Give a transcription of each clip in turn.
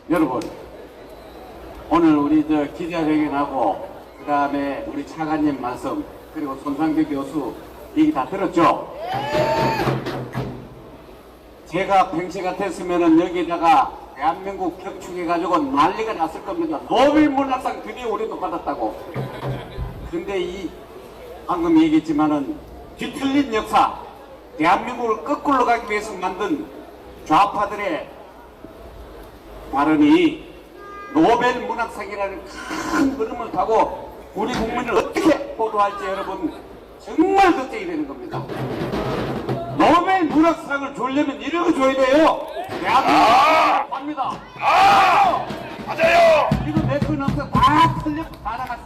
여러분, 오늘 우리 기자회견하고 그 다음에 우리 차관님 말씀 그리고 손상대 교수 얘기 다 들었죠? 제가 평시 같았으면은 여기다가 대한민국 경축해가지고 난리가 났을 겁니다. 노벨 문학상 드디어 우리도 받았다고. 근데 방금 얘기했지만은 뒤틀린 역사, 대한민국을 거꾸로 가기 위해서 만든 좌파들의 발언이 노벨 문학상이라는 큰 흐름을 타고 우리 국민을 어떻게 보도할지 여러분 정말 걱정이 되는 겁니다. 노벨 문학상을 주려면 이렇게 줘야 돼요. 대한민국 합니다. 맞아요. 이거 몇분 없어 다 틀렸고 다 나갔어.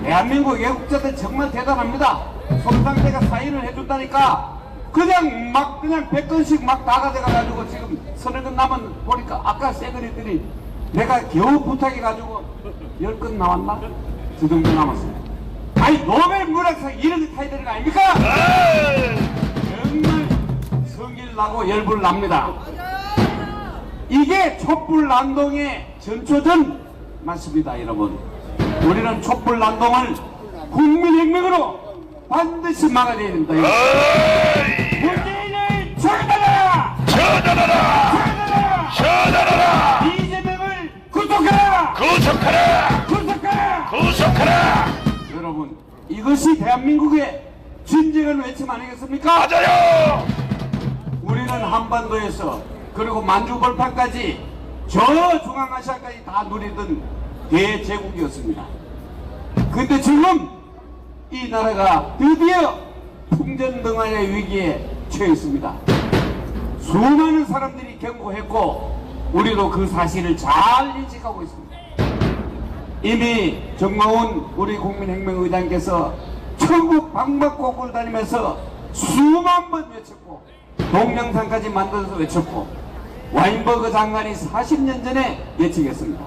대한민국 애국자들 정말 대단합니다. 손상대가 사인을 해준다니까 그냥 100건씩 막 나가져가가지고 지금 서너 건 남은 보니까 아까 세그리들이 내가 겨우 부탁해가지고 10건 나왔나? 그 정도 남았어요. 아니 노벨 문학상 이렇게 타야 되는 거 아닙니까? 정말 성질 나고 열불 납니다. 이게 촛불난동의 전초전 맞습니다. 여러분, 우리는 촛불난동을 국민혁명으로 반드시 막아야 됩니다. 문재인을 처단하라! 처단하라! 처단하라! 이재명을 구속하라! 구속하라! 구속하라! 구속하라! 여러분, 이것이 대한민국의 진정한 외침 아니겠습니까? 맞아요. 우리는 한반도에서 그리고 만주벌판까지 저 중앙아시아까지 다 누리던 대제국이었습니다. 근데 지금 이 나라가 드디어 풍전등화의 위기에 처했습니다. 수많은 사람들이 경고했고 우리도 그 사실을 잘 인식하고 있습니다. 이미 정마훈 우리 국민혁명의장께서 천국 방방곡곡을 다니면서 수만 번 외쳤고 동영상까지 만들어서 외쳤고 와인버그 장관이 40년 전에 예측했습니다.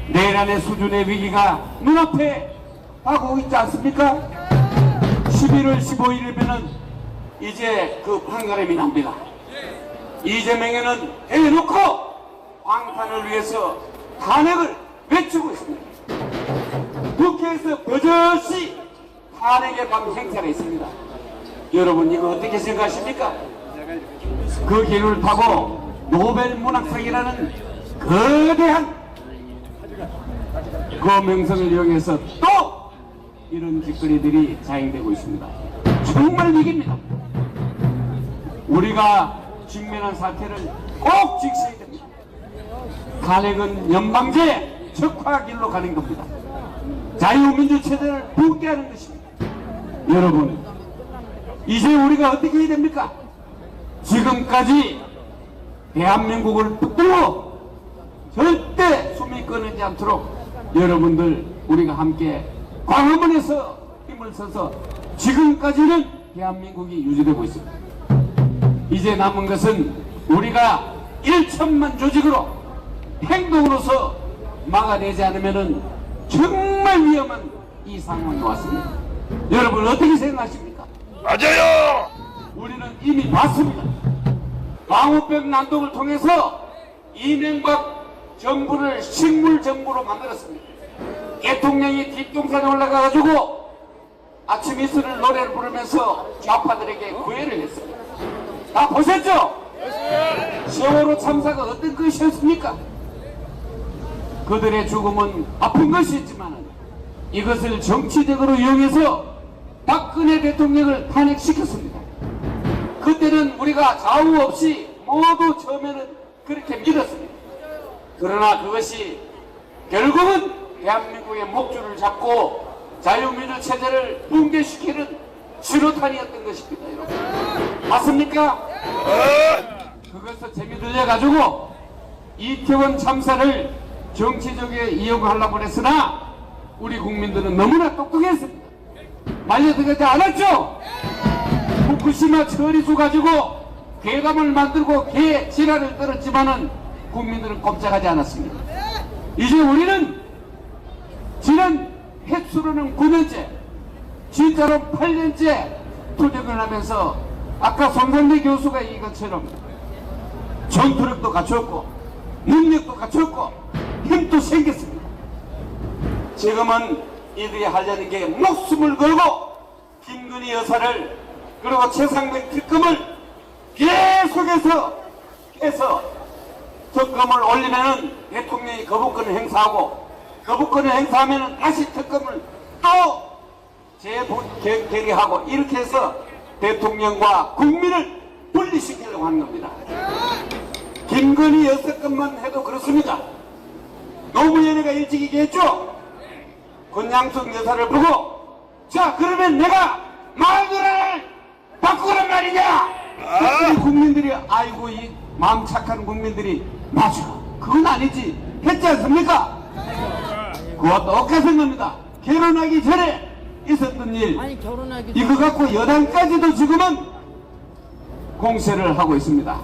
내란의 수준의 위기가 눈앞에 하고 있지 않습니까? 11월 15일이면은 이제 그 판가름이 납니다. 이재명에는 대놓고 방탄을 위해서 탄핵을 외치고 있습니다. 국회에서 버젓이 탄핵의 방 행태가 있습니다. 여러분 이거 어떻게 생각하십니까? 그 길을 타고 노벨 문학상이라는 거대한 그 명성을 이용해서 또 이런 짓거리들이 자행되고 있습니다. 정말 위기입니다. 우리가 직면한 사태를 꼭 직시해야 됩니다. 탄핵은 연방제 적화길로 가는 겁니다. 자유민주 체제를 붕괴하는 것입니다. 여러분, 이제 우리가 어떻게 해야 됩니까? 지금까지 대한민국을 붙들고 절대 숨이 끊이지 않도록 여러분들 우리가 함께 광화문에서 힘을 써서 지금까지는 대한민국이 유지되고 있습니다. 이제 남은 것은 우리가 1천만 조직으로 행동으로서 막아내지 않으면 정말 위험한 이 상황이 왔습니다. 여러분 어떻게 생각하십니까? 맞아요. 우리는 이미 봤습니다. 광우병 난동을 통해서 이명박 정부를 식물정부로 만들었습니다. 대통령이 뒷동산에 올라가가지고 아침 이슬을 노래를 부르면서 좌파들에게 구애를 했습니다. 다 보셨죠? 세월호 참사가 어떤 것이었습니까? 그들의 죽음은 아픈 것이었지만 이것을 정치적으로 이용해서 박근혜 대통령을 탄핵시켰습니다. 그때는 우리가 좌우 없이 모두 처음에는 그렇게 믿었습니다. 그러나 그것이 결국은 대한민국의 목줄을 잡고 자유민주 체제를 붕괴시키는 신호탄이었던 것입니다. 여러분 맞습니까? 그것을 재미 들려가지고 이태원 참사를 정치적에 이용하려고 했으나 우리 국민들은 너무나 똑똑했습니다. 말려들지 않았죠? 후쿠시마 처리수 가지고 괴담을 만들고 개 지랄을 떨었지만은 국민들은 꼼짝하지 않았습니다. 이제 우리는 지난 횟수로는 9년째 진짜로 8년째 투쟁을 하면서 아까 손상대 교수가 이것처럼 전투력도 갖췄고 능력도 갖췄고 힘도 생겼습니다. 지금은 이들이 하려는 게 목숨을 걸고 김건희 여사를 그리고 최상병 특검을 계속해서 특검을 올리면은 대통령이 거부권을 행사하고 거부권을 행사하면은 다시 특검을 또 재개리하고 이렇게 해서 대통령과 국민을 분리시키려고 하는 겁니다. 김건희 여사 것만 해도 그렇습니다. 노무현이가 일찍 얘기했죠. 권양숙 여사를 보고 자 그러면 내가 마누라를 바꾸란 말이냐. 그랬더니 국민들이 아이고 이 마음 착한 국민들이 맞아 그건 아니지 했지 않습니까? 그와 똑같은 겁니다. 결혼하기 전에 있었던 일 아니 결혼하기 이거 갖고 여당까지도 지금은 공세를 하고 있습니다.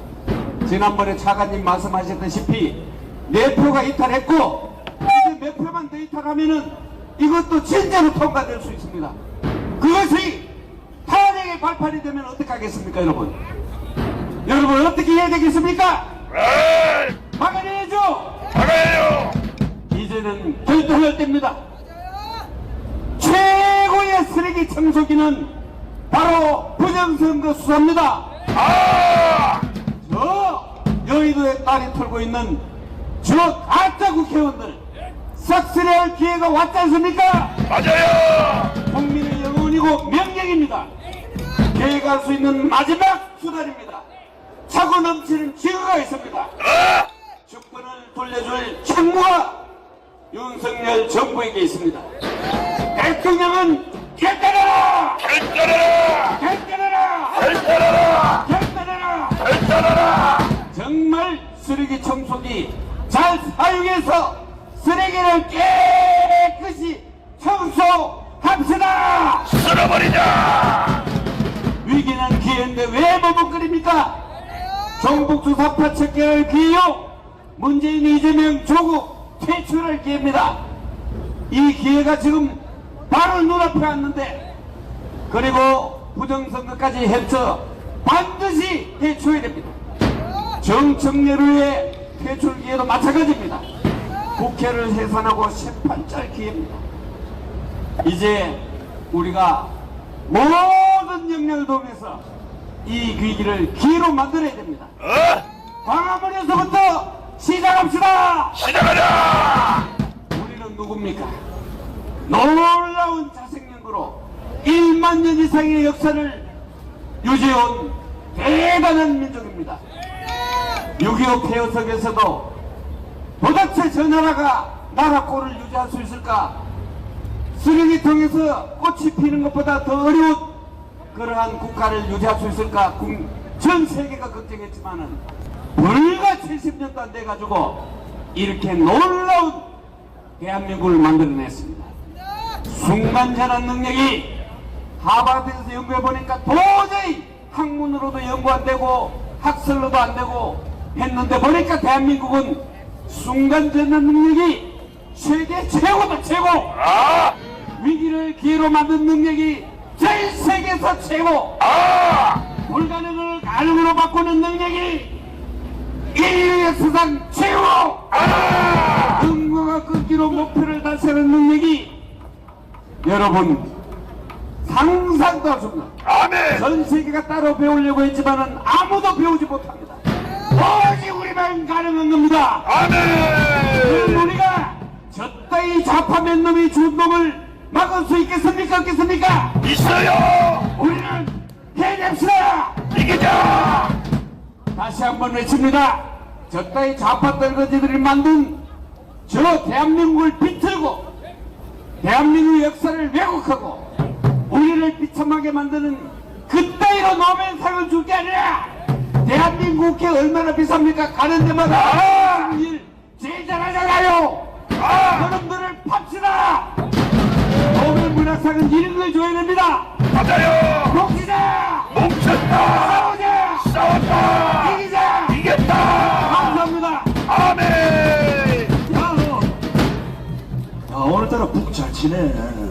지난번에 차관님 말씀하셨다시피 몇 표가 이탈했고 이제 몇 표만 더 이탈하면은 이것도 진짜로 통과될 수 있습니다. 그것이 탄핵의 발판이 되면 어떡하겠습니까 여러분? 여러분 어떻게 해야 되겠습니까? 에이, 막아내야죠. 나가요. 이제는 결단할 때입니다. 최고의 쓰레기 청소기는 바로 부정선거 수사입니다. 아, 저 여의도에 딸이 털고 있는 저 가짜 국회의원들 싹쓸이할 기회가 왔지 않습니까? 맞아요. 국민의 영혼이고 명령입니다. 계획할 수 있는 마지막 수단입니다. 차고 넘치는 기회가 있습니다. 아, 주권을 돌려줄 책무가 윤석열 정부에게 있습니다. 대통령은 결단하라! 결단하라. 결단하라! 결단하라. 결단하라! 결단하라. 정말 쓰레기 청소기 잘 사용해서 쓰레기를 깨끗이 청소합시다! 쓸어버리자. 위기는 기회인데 왜 머뭇거립니까? 정복수사파 척결할 기회요. 문재인 이재명 조국 퇴출할 기회입니다. 이 기회가 지금 바로 눈앞에 왔는데 그리고 부정선거까지 해서 반드시 퇴출해야 됩니다. 정청래로의 퇴출 기회도 마찬가지입니다. 국회를 해산하고 심판짤 기회입니다. 이제 우리가 모든 역량을 동해서 이 위기를 기회로 만들어야 됩니다. 광화문에서부터 시작합시다. 시작하자. 우리는 누굽니까? 놀라운 자생력으로 1만 년 이상의 역사를 유지해온 대단한 민족입니다. 6.25 폐허석에서도 도대체 저 나라가 나라 꼴을 유지할 수 있을까? 쓰레기통에서 꽃이 피는 것보다 더 어려운 그러한 국가를 유지할 수 있을까? 전 세계가 걱정했지만은 불과 70년도 안 돼가지고 이렇게 놀라운 대한민국을 만들어냈습니다. 순간전환 능력이 하버드에서 연구해보니까 도저히 학문으로도 연구 안 되고 학설로도 안 되고 했는데 보니까 대한민국은 순간전환 능력이 세계 최고다 최고. 아, 위기를 기회로 만든 능력이 전 세계에서 최고. 아, 불가능을 가능으로 바꾸는 능력이 인류 역사상 최고. 아, 능구가 끊기로 목표를 달성하는 능력이 여러분 상상도 할 수 없는 아멘. 전 세계가 따로 배우려고 했지만은 아무도 배우지 못합니다. 오직 우리만 가능한 겁니다. 아멘. 우리가 저 따위 좌파 몇 놈이 준 놈을 막을 수 있겠습니까? 없겠습니까? 있어요. 우리는 해냅시다. 이기자. 다시 한번 외칩니다. 저 따위 좌파 떨거지들이 만든 저 대한민국을 비틀고 대한민국의 역사를 왜곡하고 우리를 비참하게 만드는 그따위로 노벨상을 줄 게 아니라 대한민국에 얼마나 비쌉니까? 가는 데마다 일 제일 잘하잖아요. 여러분들을 팝시다. 노벨 문학상은 이런 걸 줘야 됩니다. 맞아요. 뭉치자. 뭉쳤다. 싸우자. 싸웠다. 이기자. 이겼다. 감사합니다. 아멘. 오늘따라 북 잘 치네.